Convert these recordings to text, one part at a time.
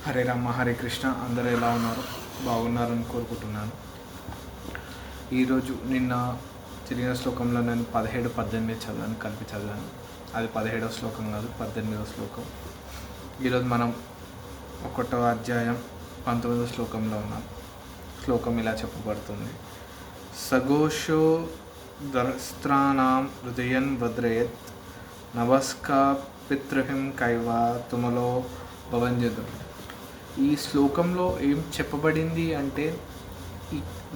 హరే రామ హరే కృష్ణ. అందరూ ఎలా ఉన్నారు? బాగున్నారని కోరుకుంటున్నాను. ఈరోజు నిన్న తిరిగిన శ్లోకంలో నేను 17, 18 చదివాను, కలిపి చదివాను. అది 17వ శ్లోకం కాదు, 18వ శ్లోకం. ఈరోజు మనం 1వ అధ్యాయం 19వ శ్లోకంలో ఉన్నాం. శ్లోకం ఇలా చెప్పబడుతుంది: సఘోషో దరస్త్రాణం హృదయన్ వద్రేత్ నవస్కా పితృహిం కైవా తుమలో భవంజదుడు. ఈ శ్లోకంలో ఏం చెప్పబడింది అంటే,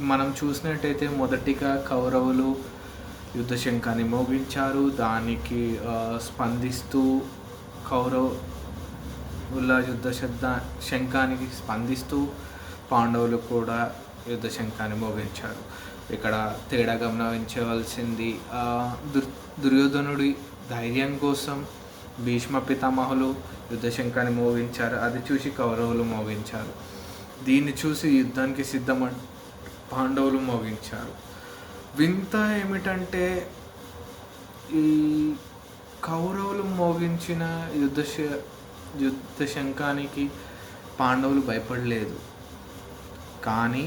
మనం చూసినట్టయితే మొదటిగా కౌరవులు యుద్ధ శంఖాన్ని మోగించారు. దానికి స్పందిస్తూ కౌరవుల యుద్ధ శంఖానికి స్పందిస్తూ పాండవులు కూడా యుద్ధ శంఖాన్ని మోగించారు. ఇక్కడ తేడా గమనించవలసింది, దుర్యోధనుడి ధైర్యం కోసం భీష్మ పితామహులు యుద్ధ శంఖాన్ని మోగించారు. అది చూసి కౌరవులు మోగించారు. దీన్ని చూసి యుద్ధానికి సిద్ధమని పాండవులు మోగించారు. వింత ఏమిటంటే, ఈ కౌరవులు మోగించిన యుద్ధ శంఖానికి పాండవులు భయపడలేదు. కానీ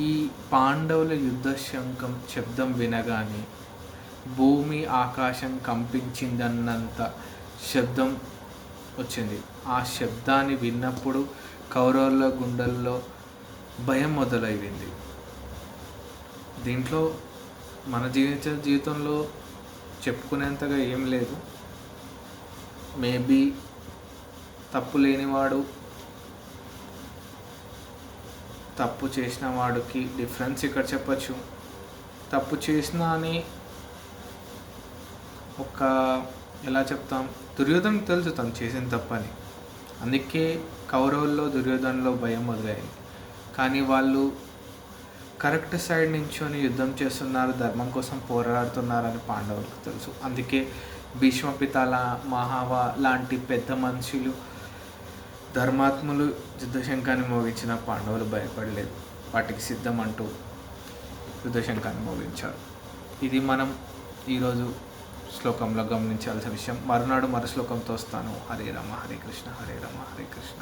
ఈ పాండవుల యుద్ధ శంఖం శబ్దం వినగానే భూమి ఆకాశం కంపించిందన్నంత శబ్దం వచ్చింది. ఆ శబ్దాన్ని విన్నప్పుడు కౌరవుల గుండెల్లో భయం మొదలైంది. దీంట్లో మన జీవితంలో చెప్పుకునేంతగా ఏం లేదు. మేబీ తప్పు లేనివాడు, తప్పు చేసిన వాడికి డిఫరెన్స్ ఇక్కడ చెప్పచ్చు. తప్పు చేసినా అని ఎలా చెప్తాం, దుర్యోధనకు తెలుసు తను చేసిన తప్పని. అందుకే కౌరవుల్లో దుర్యోధనలో భయం మొదలైంది. కానీ వాళ్ళు కరెక్ట్ సైడ్ నించొని యుద్ధం చేస్తున్నారు, ధర్మం కోసం పోరాడుతున్నారని పాండవులకు తెలుసు. అందుకే భీష్మ పితాల మహావ లాంటి పెద్ద మనుషులు, ధర్మాత్ములు యుద్ధశంఖాన్ని మోగించిన పాండవులు భయపడలేదు. వాటికి సిద్ధం అంటూ యుద్ధశంఖాన్ని మోగించారు. ఇది మనం ఈరోజు శ్లోకంలో గమనించాల్సిన విషయం. మరునాడు మరు శ్లోకంతో వస్తాను. హరే రామ హరే కృష్ణ, హరే రామ హరే కృష్ణ.